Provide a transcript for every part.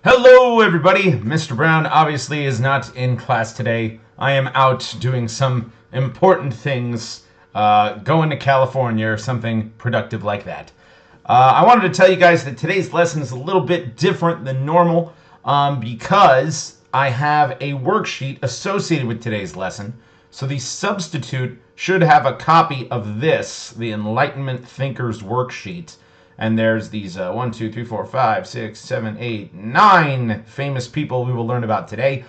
Hello everybody! Mr. Brown obviously is not in class today. I am out doing some important things, going to California or something productive like that. I wanted to tell you guys that today's lesson is a little bit different than normal because I have a worksheet associated with today's lesson. So the substitute should have a copy of this, the Enlightenment Thinkers worksheet. And there's these 1, 2, 3, 4, 5, 6, 7, 8, 9 famous people we will learn about today.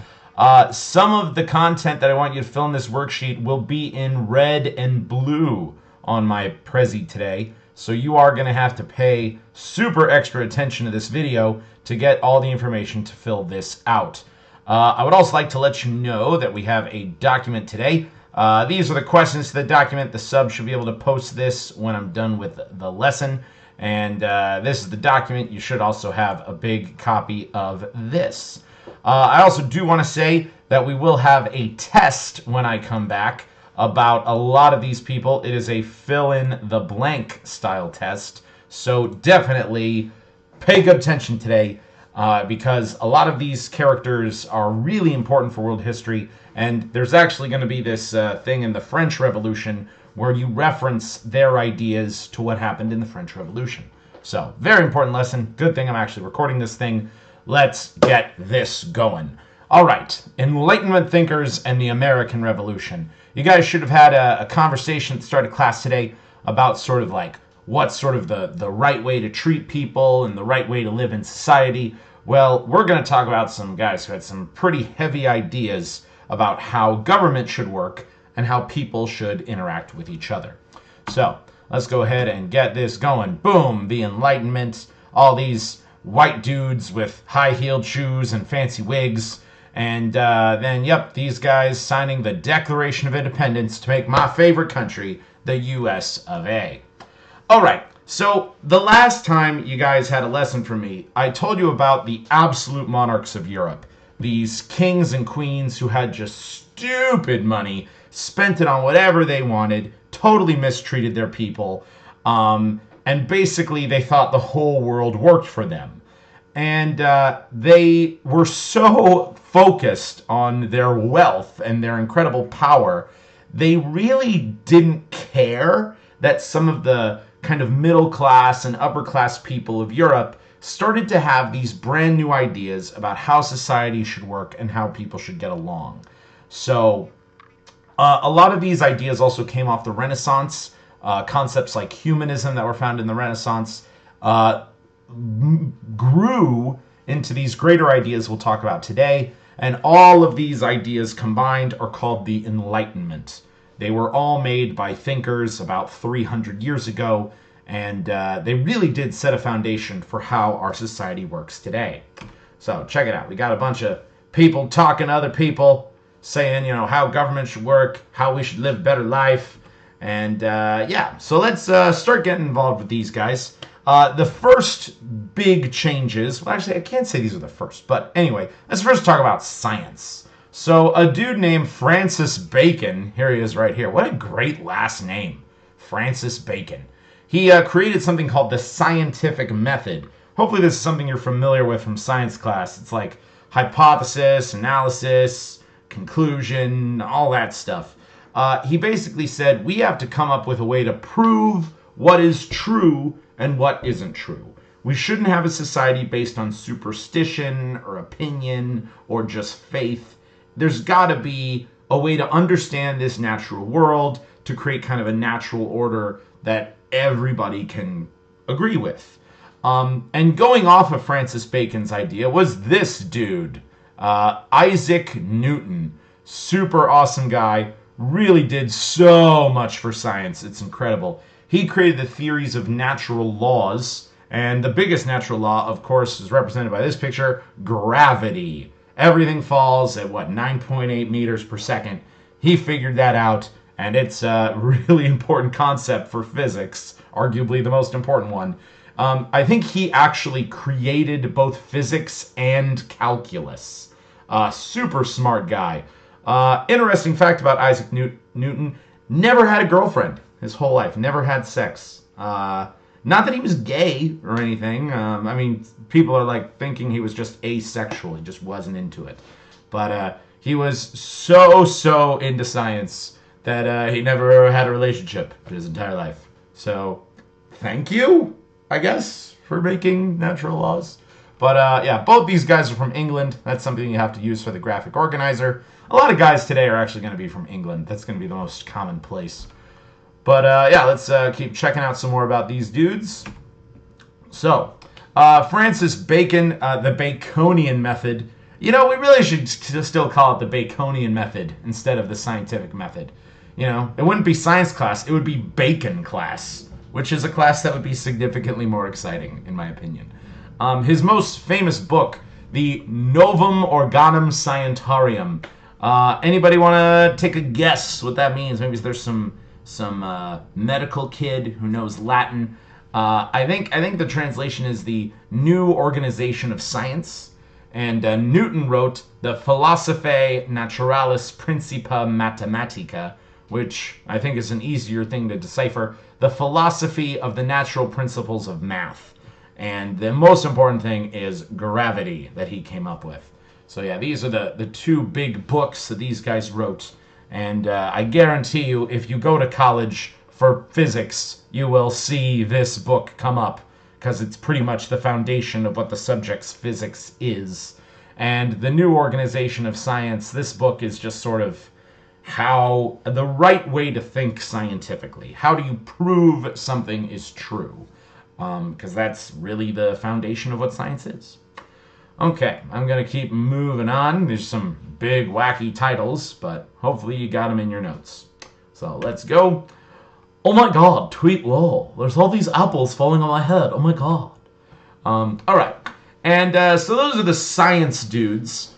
Some of the content that I want you to fill in this worksheet will be in red and blue on my Prezi today. So you are going to have to pay super extra attention to this video to get all the information to fill this out. I would also like to let you know that we have a document today. These are the questions to the document. The sub should be able to post this when I'm done with the lesson. And this is the document. You should also have a big copy of this. I also do want to say that we will have a test when I come back about a lot of these people. It is a fill-in-the-blank style test. So definitely pay good attention today because a lot of these characters are really important for world history. And there's actually going to be this thing in the French Revolution where you reference their ideas to what happened in the French Revolution. So, very important lesson. Good thing I'm actually recording this thing. Let's get this going. All right, Enlightenment Thinkers and the American Revolution. You guys should have had a conversation at the start of class today about sort of like what's sort of the right way to treat people and the right way to live in society. Well, we're going to talk about some guys who had some pretty heavy ideas about how government should work and how people should interact with each other. So, let's go ahead and get this going. Boom, the Enlightenment, all these white dudes with high-heeled shoes and fancy wigs, and then, yep, these guys signing the Declaration of Independence to make my favorite country, the US of A. All right, so the last time you guys had a lesson from me, I told you about the absolute monarchs of Europe, these kings and queens who had just stupid money, spent it on whatever they wanted, totally mistreated their people, and basically they thought the whole world worked for them. And they were so focused on their wealth and their incredible power, they really didn't care that some of the kind of middle class and upper class people of Europe started to have these brand new ideas about how society should work and how people should get along. So a lot of these ideas also came off the Renaissance. Concepts like humanism that were found in the Renaissance grew into these greater ideas we'll talk about today. And all of these ideas combined are called the Enlightenment. They were all made by thinkers about 300 years ago. And they really did set a foundation for how our society works today. So check it out. We got a bunch of people talking to other people, saying, you know, how government should work, how we should live a better life. And yeah, so let's start getting involved with these guys. The first big changes, well, actually, I can't say these are the first, but anyway, let's first talk about science. So a dude named Francis Bacon, here he is right here. What a great last name, Francis Bacon. He created something called the scientific method. Hopefully this is something you're familiar with from science class. It's like hypothesis, analysis, conclusion, all that stuff. He basically said we have to come up with a way to prove what is true and what isn't true. We shouldn't have a society based on superstition or opinion or just faith. There's got to be a way to understand this natural world to create kind of a natural order that everybody can agree with. And going off of Francis Bacon's idea was this dude, Isaac Newton. Super awesome guy. Really did so much for science. It's incredible. He created the theories of natural laws. And the biggest natural law, of course, is represented by this picture, gravity. Everything falls at, 9.8 meters per second. He figured that out. And it's a really important concept for physics, arguably the most important one. I think he actually created both physics and calculus. Super smart guy. Interesting fact about Isaac Newton, never had a girlfriend his whole life, never had sex. Not that he was gay or anything. I mean, people are like thinking he was just asexual. He just wasn't into it. But he was so into science that he never had a relationship in his entire life. So, thank you, I guess, for making natural laws. But yeah, both these guys are from England. That's something you have to use for the graphic organizer. A lot of guys today are actually going to be from England. That's going to be the most common place. But yeah, let's keep checking out some more about these dudes. So, Francis Bacon, the Baconian method. You know, we really should still call it the Baconian method instead of the scientific method. You know, it wouldn't be science class, it would be Bacon class, which is a class that would be significantly more exciting, in my opinion. His most famous book, the Novum Organum Scientiarum. Anybody want to take a guess what that means? Maybe there's some medical kid who knows Latin. I think the translation is the New Organization of Science. And Newton wrote the Philosophiae Naturalis Principia Mathematica, which I think is an easier thing to decipher. The philosophy of the natural principles of math. And the most important thing is gravity that he came up with. So yeah, these are the two big books that these guys wrote. And I guarantee you, if you go to college for physics, you will see this book come up, because it's pretty much the foundation of what the subject's physics is. And the New Organization of Science, this book is just sort of how the right way to think scientifically. How do you prove something is true? Because that's really the foundation of what science is. Okay, I'm going to keep moving on. There's some big, wacky titles, but hopefully you got them in your notes. So let's go. Oh my god, tweet lol. There's all these apples falling on my head. Oh my god. Alright. And so those are the science dudes.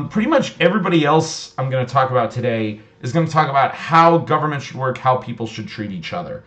Pretty much everybody else I'm going to talk about today is going to talk about how government should work, how people should treat each other.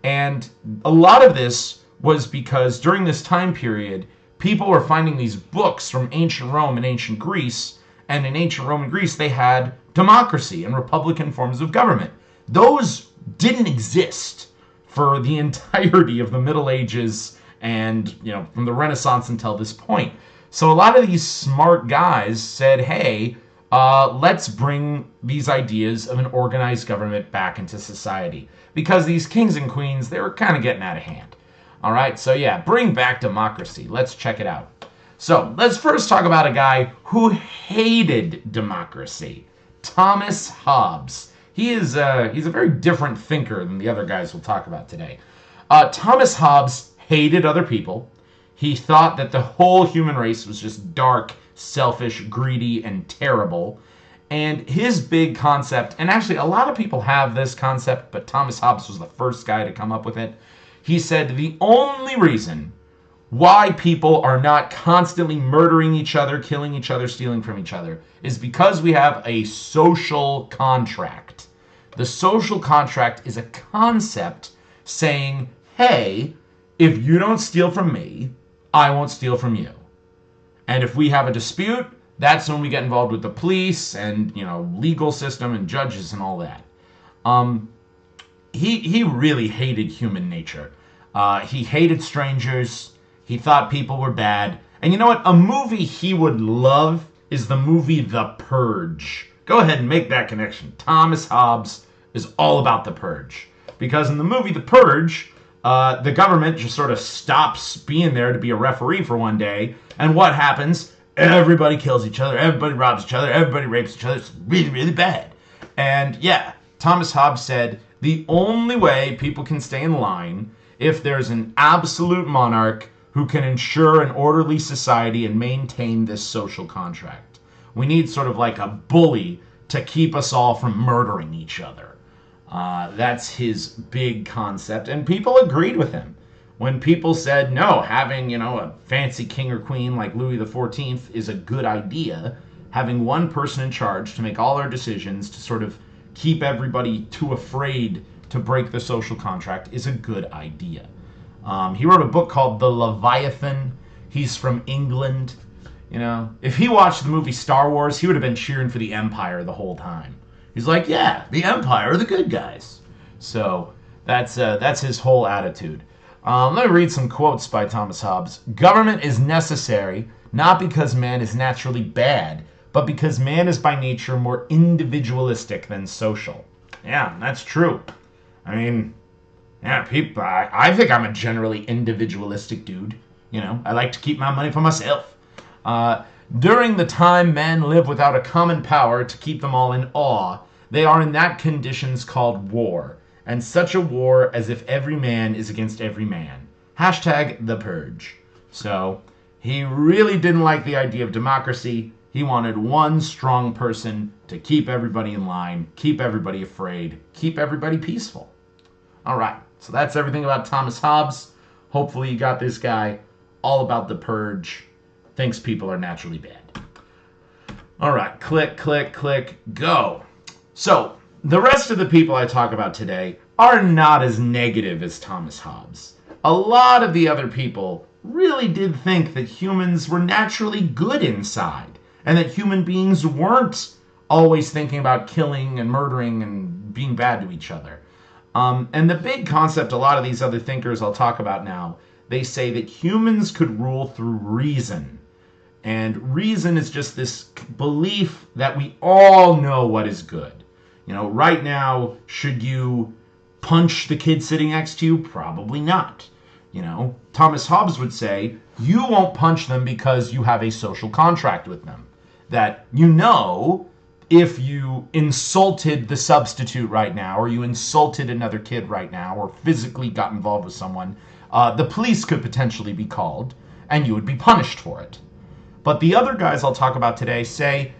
And a lot of this was because during this time period, people were finding these books from ancient Rome and ancient Greece, and in ancient Rome and Greece they had democracy and republican forms of government. Those didn't exist for the entirety of the Middle Ages and, you know, from the Renaissance until this point. So a lot of these smart guys said, hey, let's bring these ideas of an organized government back into society. Because these kings and queens, they were kind of getting out of hand. All right, so yeah, bring back democracy. Let's check it out. So let's first talk about a guy who hated democracy, Thomas Hobbes. He's a very different thinker than the other guys we'll talk about today. Thomas Hobbes hated other people. He thought that the whole human race was just dark, selfish, greedy, and terrible. And his big concept, and actually a lot of people have this concept, but Thomas Hobbes was the first guy to come up with it. He said the only reason why people are not constantly murdering each other, killing each other, stealing from each other, is because we have a social contract. The social contract is a concept saying, hey, if you don't steal from me, I won't steal from you. And if we have a dispute, that's when we get involved with the police and, you know, legal system and judges and all that. He really hated human nature. He hated strangers. He thought people were bad. And you know what? A movie he would love is the movie The Purge. Go ahead and make that connection. Thomas Hobbes is all about The Purge. Because in the movie The Purge, the government just sort of stops being there to be a referee for one day. And what happens? Everybody kills each other. Everybody robs each other. Everybody rapes each other. It's really, really bad. And yeah, Thomas Hobbes said the only way people can stay in line if there's an absolute monarch who can ensure an orderly society and maintain this social contract. We need sort of like a bully to keep us all from murdering each other. That's his big concept, and people agreed with him. When people said, no, having, you know, a fancy king or queen like Louis XIV is a good idea, having one person in charge to make all our decisions, to sort of keep everybody too afraid to break the social contract, is a good idea. He wrote a book called The Leviathan. He's from England. You know, if he watched the movie Star Wars, he would have been cheering for the Empire the whole time. He's like, yeah, the Empire are the good guys. So that's his whole attitude. Let me read some quotes by Thomas Hobbes. Government is necessary not because man is naturally bad, but because man is by nature more individualistic than social. Yeah, that's true. I mean, yeah, people. I think I'm a generally individualistic dude. I like to keep my money for myself. During the time men live without a common power to keep them all in awe, they are in that conditions called war, and such a war as if every man is against every man. Hashtag the purge. So, he really didn't like the idea of democracy. He wanted one strong person to keep everybody in line, keep everybody afraid, keep everybody peaceful. All right, so that's everything about Thomas Hobbes. Hopefully you got this guy all about the purge. Thinks people are naturally bad. All right, click, click, click, go. So, the rest of the people I talk about today are not as negative as Thomas Hobbes. A lot of the other people really did think that humans were naturally good inside, and that human beings weren't always thinking about killing and murdering and being bad to each other. And the big concept a lot of these other thinkers I'll talk about now, they say that humans could rule through reason. And reason is just this belief that we all know what is good. Right now, should you punch the kid sitting next to you? Probably not. Thomas Hobbes would say, you won't punch them because you have a social contract with them. That if you insulted the substitute right now, or you insulted another kid right now, or physically got involved with someone, the police could potentially be called, and you would be punished for it. But the other guys I'll talk about today say,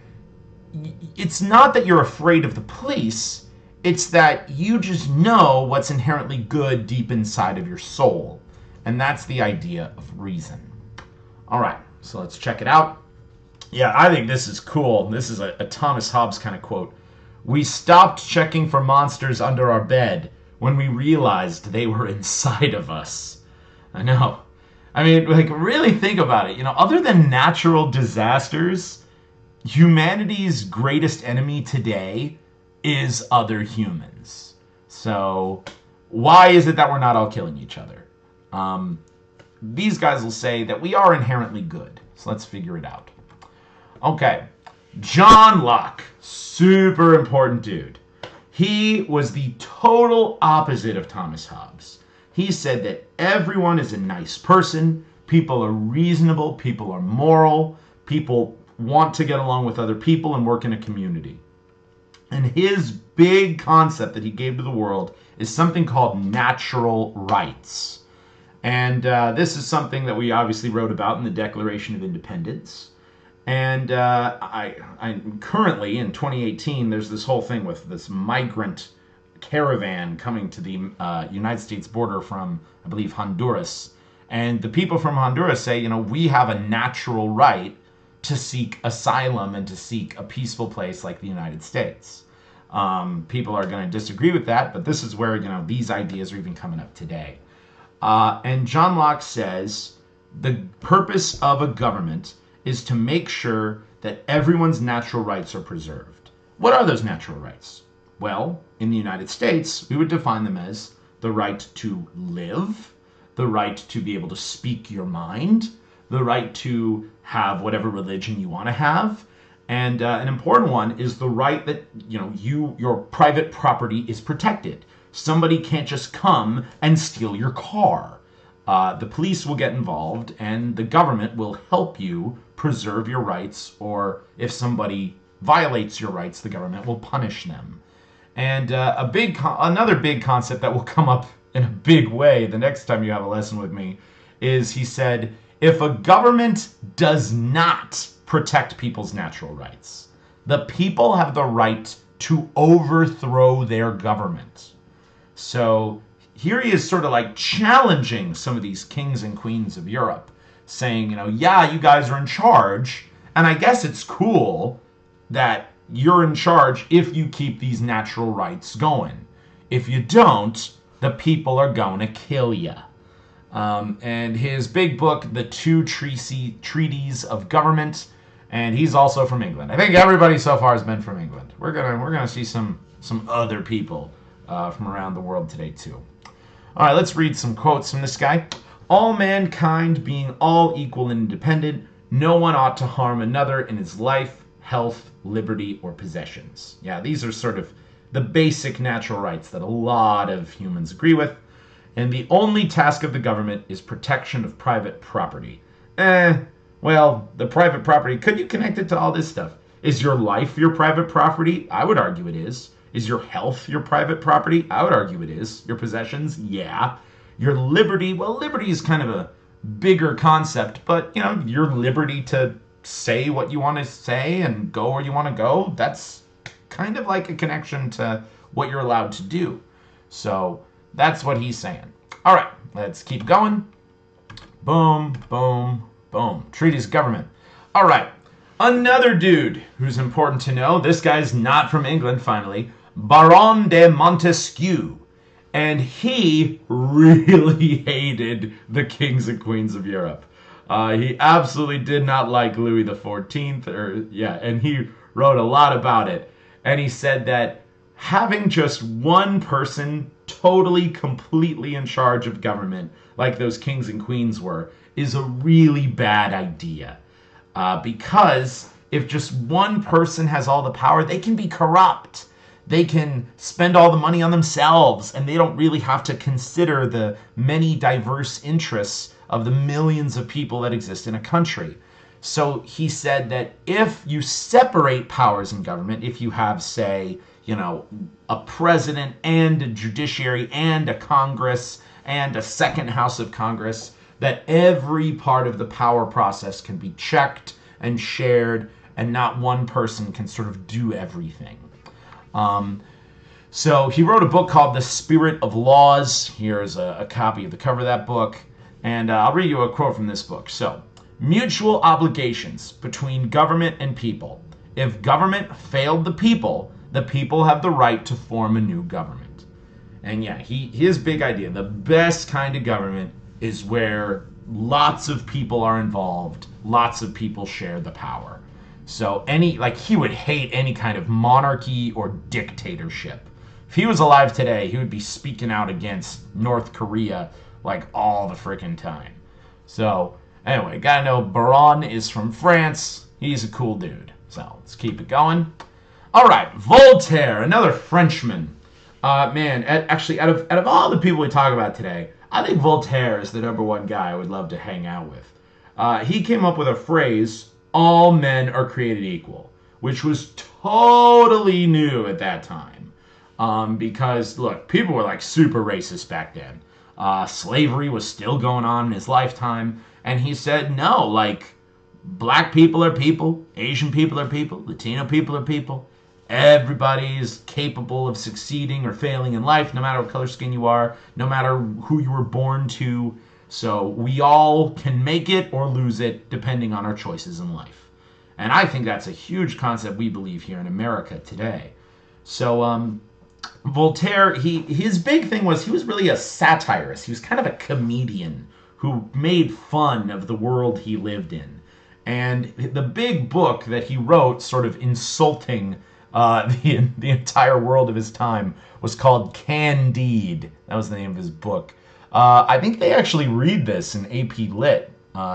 it's not that you're afraid of the police, it's that you just know what's inherently good deep inside of your soul. And that's the idea of reason. All right, so let's check it out. Yeah, I think this is cool. This is a Thomas Hobbes kind of quote. We stopped checking for monsters under our bed when we realized they were inside of us. I know. I mean, really think about it. Other than natural disasters, humanity's greatest enemy today is other humans. So, why is it that we're not all killing each other? These guys will say that we are inherently good. So let's figure it out. Okay, John Locke, super important dude. He was the total opposite of Thomas Hobbes. He said that everyone is a nice person, people are reasonable, people are moral, people want to get along with other people and work in a community. And his big concept that he gave to the world is something called natural rights. And this is something that we obviously wrote about in the Declaration of Independence. And I currently, in 2018, there's this whole thing with this migrant caravan coming to the United States border from, I believe, Honduras. And the people from Honduras say, we have a natural right to seek asylum and to seek a peaceful place like the United States. People are going to disagree with that, but this is where, these ideas are even coming up today. And John Locke says the purpose of a government is to make sure that everyone's natural rights are preserved. What are those natural rights? Well, in the United States, we would define them as the right to live, the right to be able to speak your mind, the right to have whatever religion you want to have, and an important one is the right that your private property is protected. Somebody can't just come and steal your car. The police will get involved, and the government will help you preserve your rights, or if somebody violates your rights, the government will punish them. And another big concept that will come up in a big way the next time you have a lesson with me is, he said, if a government does not protect people's natural rights, the people have the right to overthrow their government. So here he is sort of like challenging some of these kings and queens of Europe, saying, yeah, you guys are in charge, and I guess it's cool that you're in charge if you keep these natural rights going. If you don't, the people are going to kill you. And his big book, The Two Treaties of Government, and he's also from England. I think everybody so far has been from England. We're gonna see some other people from around the world today too. All right, let's read some quotes from this guy. All mankind being all equal and independent, no one ought to harm another in his life, health, liberty, or possessions. Yeah, these are sort of the basic natural rights that a lot of humans agree with. And the only task of the government is protection of private property. Well, the private property, could you connect it to all this stuff? Is your life your private property? I would argue it is. Is your health your private property? I would argue it is. Your possessions? Yeah. Your liberty? Well, liberty is kind of a bigger concept, but, you know, your liberty to say what you want to say and go where you want to go, that's kind of like a connection to what you're allowed to do. So that's what he's saying. All right, let's keep going. Boom, boom, boom. Treaties government. All right, another dude who's important to know. This guy's not from England, finally. Baron de Montesquieu. And he really hated the kings and queens of Europe. He absolutely did not like Louis XIV, and he wrote a lot about it. And he said that having just one person totally, completely in charge of government, like those kings and queens were, is a really bad idea. Because if just one person has all the power, they can be corrupt. They can spend all the money on themselves, and they don't really have to consider the many diverse interests of the millions of people that exist in a country. So he said that if you separate powers in government, if you have, say, you know, a president and a judiciary and a Congress and a second house of Congress, that every part of the power process can be checked and shared, and not one person can sort of do everything. So he wrote a book called The Spirit of Laws. Here's a copy of the cover of that book. And I'll read you a quote from this book. So, mutual obligations between government and people. If government failed the people have the right to form a new government. And yeah, his big idea, the best kind of government is where lots of people are involved, lots of people share the power. So he would hate any kind of monarchy or dictatorship. If he was alive today, he would be speaking out against North Korea like all the freaking time. So anyway, gotta know Baron is from France. He's a cool dude. So let's keep it going. All right, Voltaire, another Frenchman. Actually, out of all the people we talk about today, I think Voltaire is the number one guy I would love to hang out with. He came up with a phrase, all men are created equal, which was totally new at that time. Because, look, people were like super racist back then. Slavery was still going on in his lifetime. And he said, no, like, black people are people, Asian people are people, Latino people are people. Everybody is capable of succeeding or failing in life, no matter what color skin you are, no matter who you were born to. So we all can make it or lose it depending on our choices in life. And I think that's a huge concept we believe here in America today. So Voltaire, his big thing was he was really a satirist. He was kind of a comedian who made fun of the world he lived in. And the big book that he wrote, sort of insulting the entire world of his time, was called Candide. That was the name of his book. I think they actually read this in AP Lit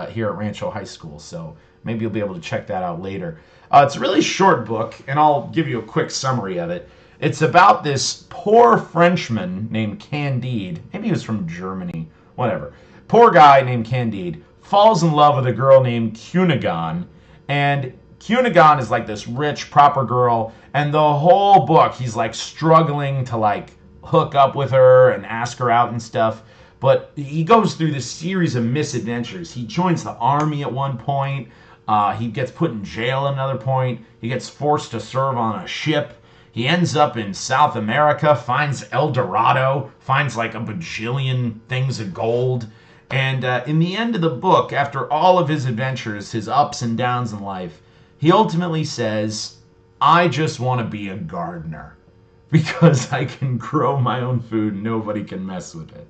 here at Rancho High School, so maybe you'll be able to check that out later. It's a really short book, and I'll give you a quick summary of it. It's about this poor Frenchman named Candide. Maybe he was from Germany, whatever. Poor guy named Candide falls in love with a girl named Cunegonde, and Cunegonde is like this rich, proper girl, and the whole book he's like struggling to like hook up with her and ask her out and stuff. But he goes through this series of misadventures. He joins the army at one point. He gets put in jail at another point. He gets forced to serve on a ship. He ends up in South America, finds El Dorado, finds like a bajillion things of gold. And in the end of the book, after all of his adventures, his ups and downs in life, he ultimately says, I just want to be a gardener because I can grow my own food and nobody can mess with it.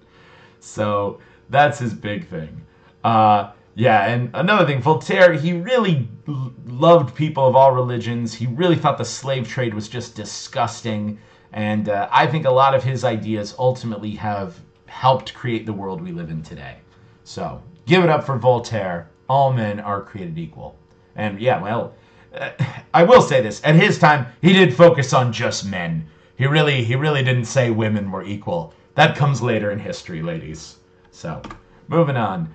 So that's his big thing. And another thing, Voltaire, he really loved people of all religions. He really thought the slave trade was just disgusting. And I think a lot of his ideas ultimately have helped create the world we live in today. So give it up for Voltaire. All men are created equal. And yeah, well, I will say this. At his time, he did focus on just men. He really didn't say women were equal. That comes later in history, ladies. So, moving on.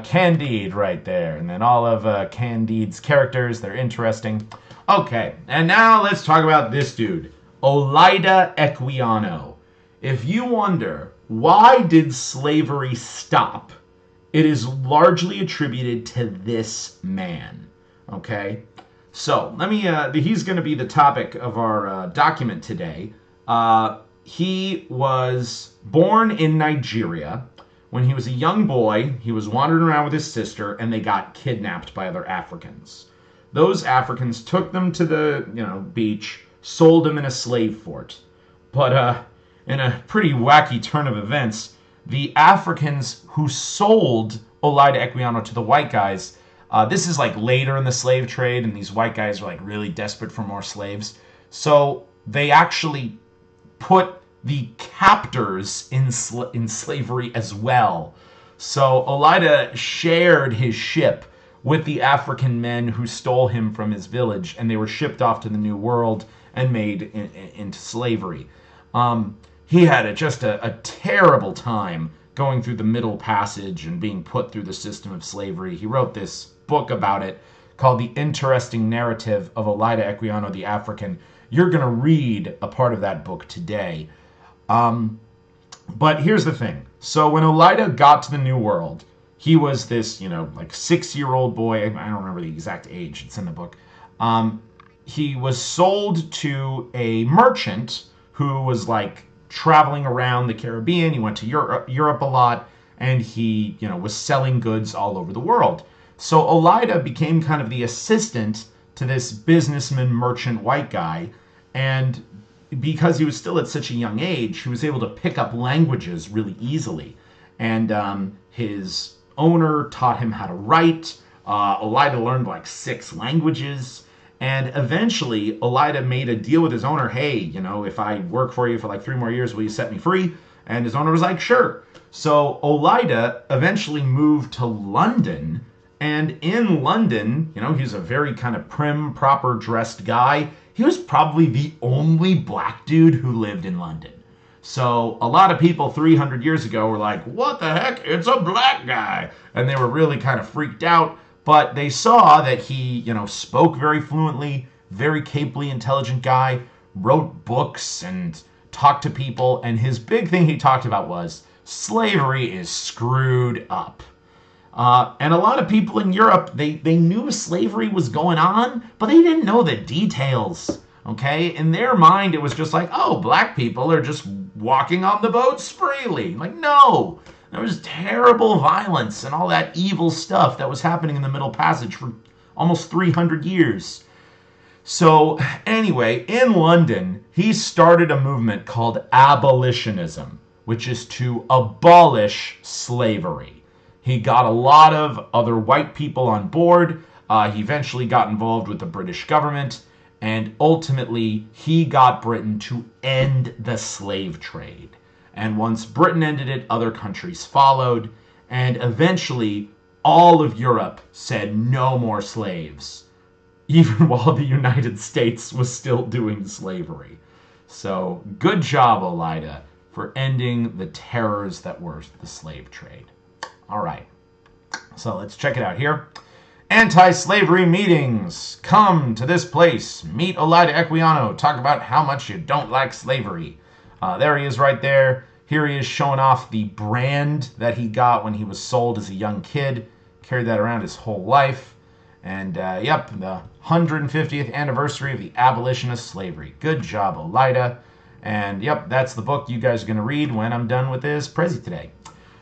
Candide right there. And then all of Candide's characters. They're interesting. Okay, and now let's talk about this dude. Olida Equiano. If you wonder, why did slavery stop? It is largely attributed to this man. Okay? So, let me, he's going to be the topic of our document today. He was born in Nigeria. When he was a young boy, he was wandering around with his sister, and they got kidnapped by other Africans. Those Africans took them to the, beach, sold them in a slave fort. But in a pretty wacky turn of events, the Africans who sold Olida Equiano to the white guys, this is like later in the slave trade, and these white guys were like really desperate for more slaves. So they actually put the captors in slavery as well. So Olida shared his ship with the African men who stole him from his village, and they were shipped off to the New World and made into slavery. He had just a terrible time going through the Middle Passage and being put through the system of slavery. He wrote this book about it called The Interesting Narrative of Olida Equiano the African. You're going to read a part of that book today. But here's the thing. So when Olida got to the New World, he was this, like 6-year-old boy. I don't remember the exact age. It's in the book. He was sold to a merchant who was like traveling around the Caribbean. He went to Europe a lot, and he, was selling goods all over the world. So Olida became kind of the assistant to this businessman, merchant, white guy, and because he was still at such a young age, he was able to pick up languages really easily. And his owner taught him how to write. Olida learned like 6 languages. And eventually, Olida made a deal with his owner. Hey, if I work for you for like 3 more years, will you set me free? And his owner was like, sure. So Olida eventually moved to London. And in London, he's a very kind of prim, proper dressed guy. He was probably the only black dude who lived in London. So a lot of people 300 years ago were like, what the heck? It's a black guy. And they were really kind of freaked out. But they saw that he, spoke very fluently, very capably intelligent guy, wrote books and talked to people. And his big thing he talked about was slavery is screwed up. And a lot of people in Europe, they knew slavery was going on, but they didn't know the details, okay? In their mind, it was just like, oh, black people are just walking on the boats freely. Like, no, there was terrible violence and all that evil stuff that was happening in the Middle Passage for almost 300 years. So anyway, in London, he started a movement called abolitionism, which is to abolish slavery. He got a lot of other white people on board. He eventually got involved with the British government. And ultimately, he got Britain to end the slave trade. And once Britain ended it, other countries followed. And eventually, all of Europe said no more slaves, even while the United States was still doing slavery. So, good job, Olida, for ending the terrors that were the slave trade. All right, so let's check it out here. Anti-slavery meetings. Come to this place. Meet Olida Equiano. Talk about how much you don't like slavery. There he is right there. Here he is showing off the brand that he got when he was sold as a young kid. Carried that around his whole life. And, yep, the 150th anniversary of the abolition of slavery. Good job, Olida. And, yep, that's the book you guys are going to read when I'm done with this Prezi today.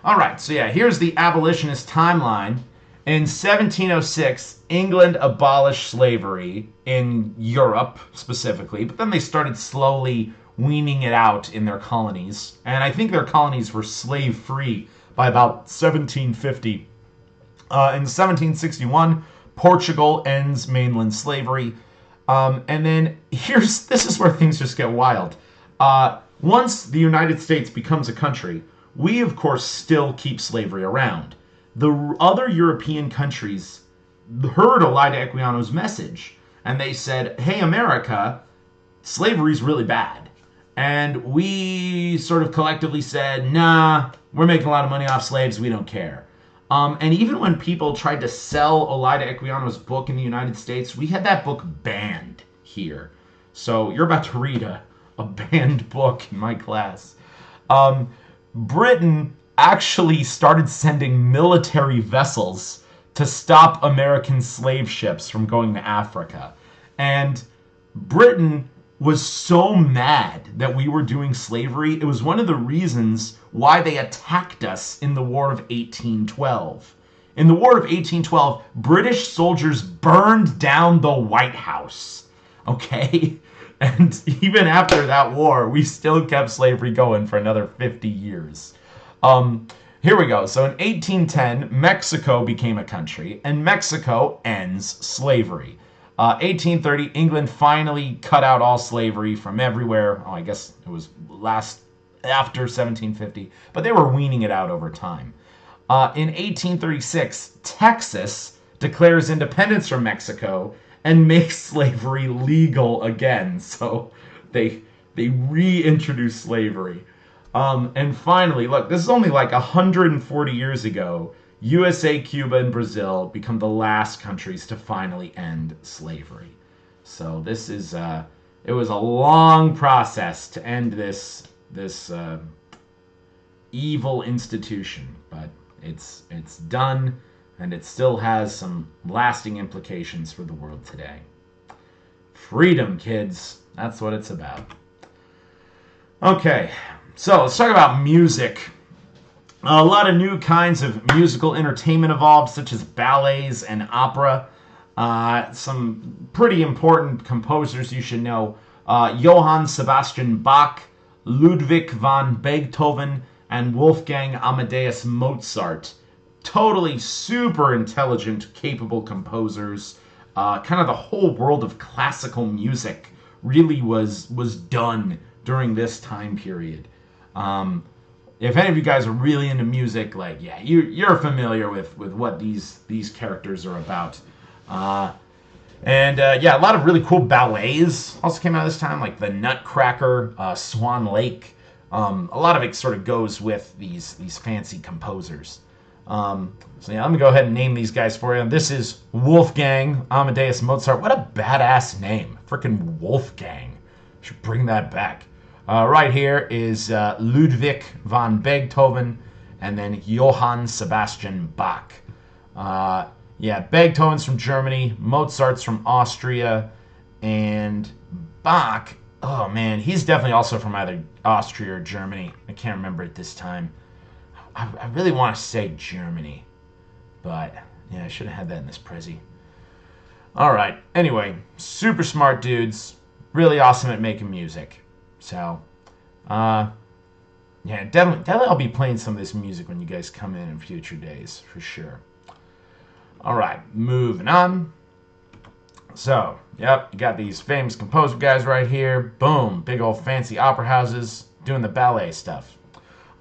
All right, so yeah, here's the abolitionist timeline. In 1706, England abolished slavery in Europe specifically, but then they started slowly weaning it out in their colonies. And I think their colonies were slave-free by about 1750. In 1761, Portugal ends mainland slavery. And then this is where things just get wild. Once the United States becomes a country, we, of course, still keep slavery around. The other European countries heard Olida Equiano's message, and they said, hey, America, slavery's really bad. And we sort of collectively said, nah, we're making a lot of money off slaves, we don't care. And even when people tried to sell Olida Equiano's book in the United States, we had that book banned here. So you're about to read a banned book in my class. Britain actually started sending military vessels to stop American slave ships from going to Africa. And Britain was so mad that we were doing slavery. It was one of the reasons why they attacked us in the War of 1812. In the War of 1812, British soldiers burned down the White House. Okay? And even after that war, we still kept slavery going for another 50 years. Here we go. So in 1810, Mexico became a country, and Mexico ends slavery. 1830, England finally cut out all slavery from everywhere. Oh, I guess it was after 1750, but they were weaning it out over time. In 1836, Texas declares independence from Mexico and makes slavery legal again. So they reintroduce slavery. And finally, look, this is only like 140 years ago. USA, Cuba, and Brazil become the last countries to finally end slavery. So this is it was a long process to end this evil institution, but it's done, and it still has some lasting implications for the world today. Freedom, kids. That's what it's about. Okay, so let's talk about music. A lot of new kinds of musical entertainment evolved, such as ballets and opera. Some pretty important composers you should know. Johann Sebastian Bach, Ludwig van Beethoven, and Wolfgang Amadeus Mozart. Totally super intelligent, capable composers. Kind of the whole world of classical music really was done during this time period. If any of you guys are really into music, like, yeah, you're familiar with what these characters are about. Yeah, a lot of really cool ballets also came out this time, like the Nutcracker, Swan Lake. A lot of it sort of goes with these fancy composers. So yeah, let me go ahead and name these guys for you. This is Wolfgang Amadeus Mozart. What a badass name. Frickin' Wolfgang. Should bring that back. Right here is Ludwig van Beethoven, and then Johann Sebastian Bach. Yeah, Beethoven's from Germany, Mozart's from Austria, and Bach, oh man, he's definitely also from either Austria or Germany. I can't remember at this time. I really want to say Germany, but yeah, I should have had that in this Prezi. Alright, anyway, super smart dudes, really awesome at making music. So, yeah, definitely I'll be playing some of this music when you guys come in future days, for sure. Alright, moving on. So, yep, you got these famous composer guys right here. Boom, big old fancy opera houses doing the ballet stuff.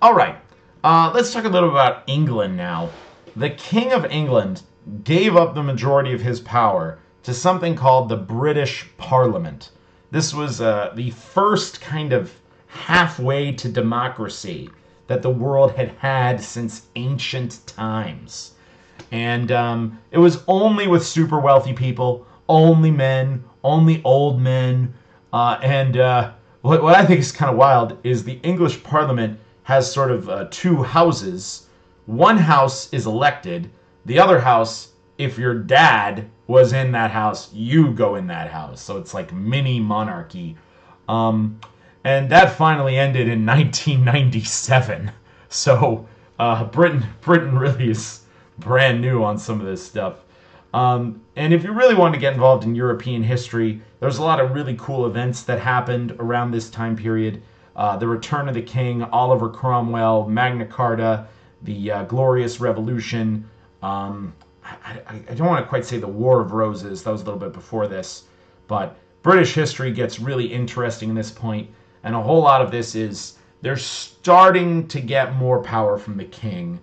Alright, let's talk a little about England now. The King of England gave up the majority of his power to something called the British Parliament. This was the first kind of halfway to democracy that the world had had since ancient times. And it was only with super wealthy people, only men, only old men. What I think is kind of wild is the English Parliament has sort of two houses. One house is elected. The other house, if your dad was in that house, you go in that house. So it's like mini monarchy. And that finally ended in 1997. So Britain really is brand new on some of this stuff. And if you really want to get involved in European history, there's a lot of really cool events that happened around this time period. The Return of the King, Oliver Cromwell, Magna Carta, the Glorious Revolution. I don't want to quite say the War of Roses. That was a little bit before this. But British history gets really interesting at this point. And a whole lot of this is they're starting to get more power from the king.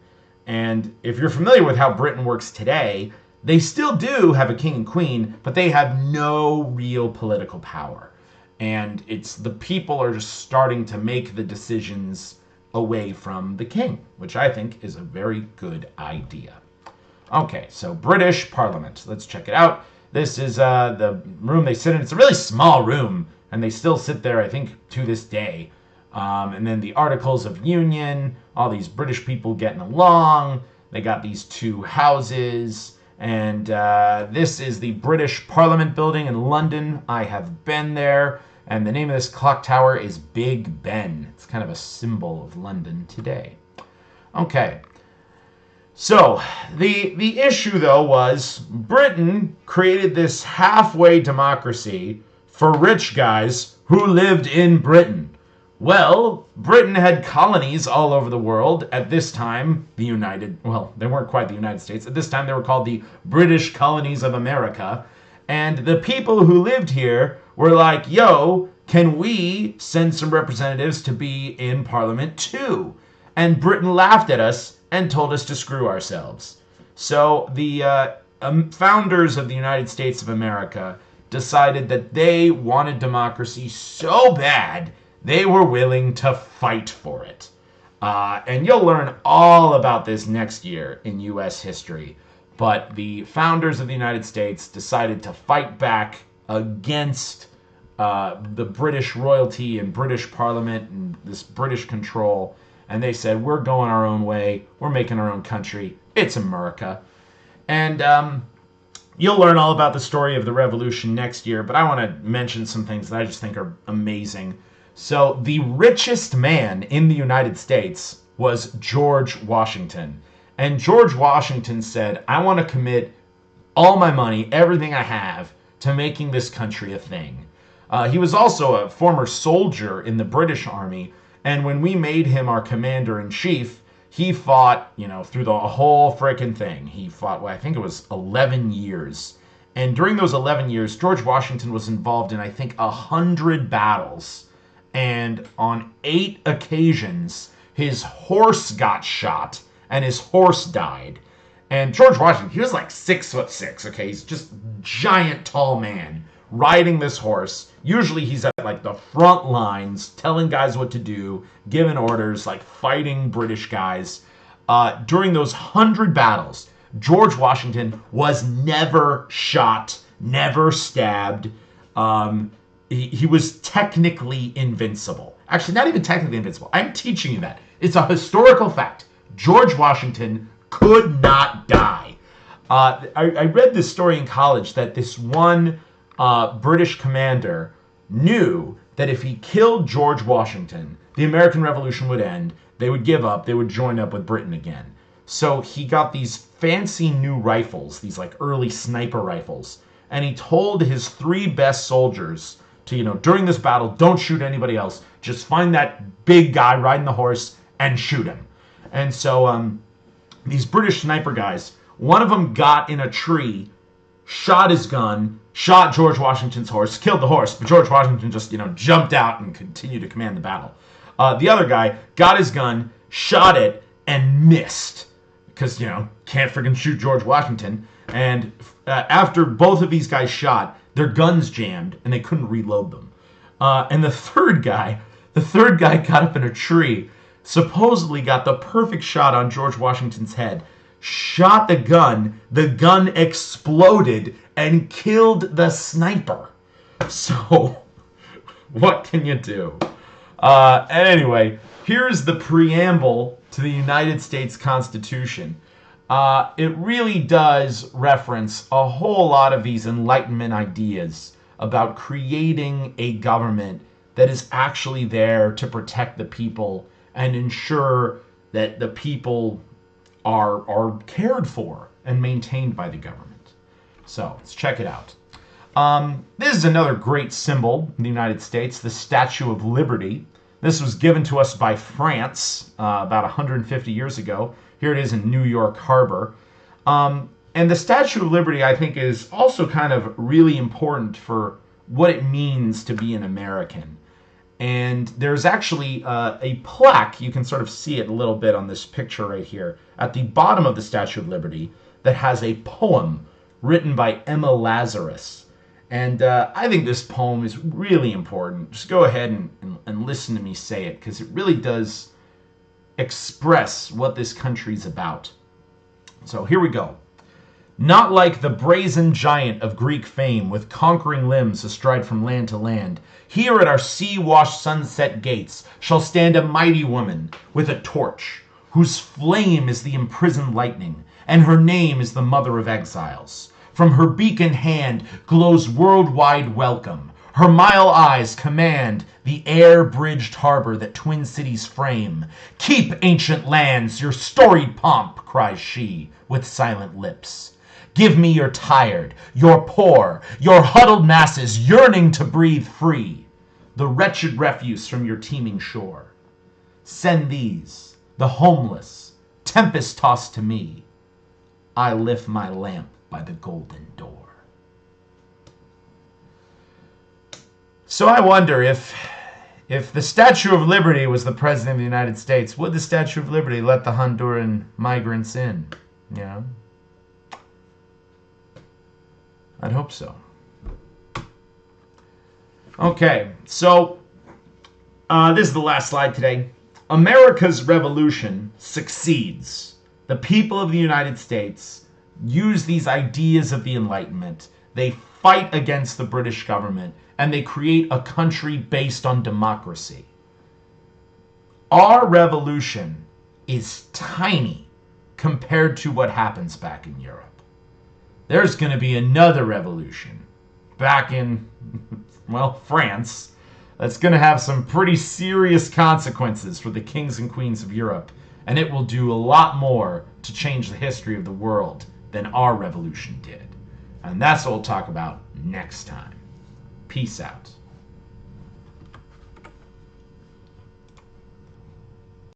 And if you're familiar with how Britain works today, they still do have a king and queen, but they have no real political power. And it's the people are just starting to make the decisions away from the king, which I think is a very good idea. Okay, so British Parliament. Let's check it out. This is the room they sit in. It's a really small room, and they still sit there, I think, to this day. And then the Articles of Union, all these British people getting along. They got these two houses. And this is the British Parliament building in London. I have been there. And the name of this clock tower is Big Ben. It's kind of a symbol of London today. Okay. So, the issue, though, was Britain created this halfway democracy for rich guys who lived in Britain. Well, Britain had colonies all over the world. At this time, they weren't quite the United States. At this time, they were called the British Colonies of America. And the people who lived here were like, yo, can we send some representatives to be in Parliament too? And Britain laughed at us and told us to screw ourselves. So the founders of the United States of America decided that they wanted democracy so bad they were willing to fight for it. And you'll learn all about this next year in U.S. history. But the founders of the United States decided to fight back against the British royalty and British Parliament and this British control. And they said, we're going our own way. We're making our own country. It's America. And you'll learn all about the story of the revolution next year. But I want to mention some things that I just think are amazing. So the richest man in the United States was George Washington. And George Washington said, I want to commit all my money, everything I have, to making this country a thing. He was also a former soldier in the British Army. And when we made him our commander-in-chief, he fought, through the whole frickin' thing. He fought, I think it was 11 years. And during those 11 years, George Washington was involved in, I think, 100 battles. And on 8 occasions, his horse got shot and his horse died. And George Washington, he was like 6'6", okay? He's just giant, tall man riding this horse. Usually he's at like the front lines, telling guys what to do, giving orders, like fighting British guys. During those 100 battles, George Washington was never shot, never stabbed. He was technically invincible. Actually, not even technically invincible. I'm teaching you that. It's a historical fact. George Washington could not die. I read this story in college that this one British commander knew that if he killed George Washington, the American Revolution would end, they would give up, they would join up with Britain again. So he got these fancy new rifles, these like early sniper rifles, and he told his 3 best soldiers to, during this battle, don't shoot anybody else. Just find that big guy riding the horse and shoot him. And so these British sniper guys, one of them got in a tree, shot his gun, shot George Washington's horse, killed the horse, but George Washington just, jumped out and continued to command the battle. The other guy got his gun, shot it, and missed. Because, can't friggin' shoot George Washington. And after both of these guys shot, their guns jammed, and they couldn't reload them. And the third guy got up in a tree, supposedly got the perfect shot on George Washington's head, shot the gun exploded, and killed the sniper. So, what can you do? Anyway, here's the preamble to the United States Constitution. It really does reference a whole lot of these Enlightenment ideas about creating a government that is actually there to protect the people and ensure that the people are cared for and maintained by the government. So let's check it out. This is another great symbol in the United States, the Statue of Liberty. This was given to us by France about 150 years ago. Here it is in New York Harbor. And the Statue of Liberty, I think, is also kind of really important for what it means to be an American. And there's actually a plaque, you can sort of see it a little bit on this picture right here, at the bottom of the Statue of Liberty that has a poem written by Emma Lazarus. And I think this poem is really important. Just go ahead and listen to me say it, because it really does express what this country's about. So here we go. Not like the brazen giant of Greek fame, with conquering limbs astride from land to land, here at our sea-washed sunset gates shall stand a mighty woman with a torch, whose flame is the imprisoned lightning, and her name is the mother of exiles. From her beacon hand glows worldwide welcome. Her mile eyes command the air-bridged harbor that twin cities frame. Keep, ancient lands, your storied pomp, cries she, with silent lips. Give me your tired, your poor, your huddled masses yearning to breathe free, the wretched refuse from your teeming shore. Send these, the homeless, tempest-tossed to me. I lift my lamp by the golden door. So I wonder if the Statue of Liberty was the President of the United States, would the Statue of Liberty let the Honduran migrants in? You know? I'd hope so. Okay, so this is the last slide today. America's revolution succeeds. The people of the United States use these ideas of the Enlightenment. They fight against the British government, and they create a country based on democracy. Our revolution is tiny compared to what happens back in Europe. There's going to be another revolution back in, well, France, that's going to have some pretty serious consequences for the kings and queens of Europe, and it will do a lot more to change the history of the world than our revolution did. And that's what we'll talk about next time. Peace out.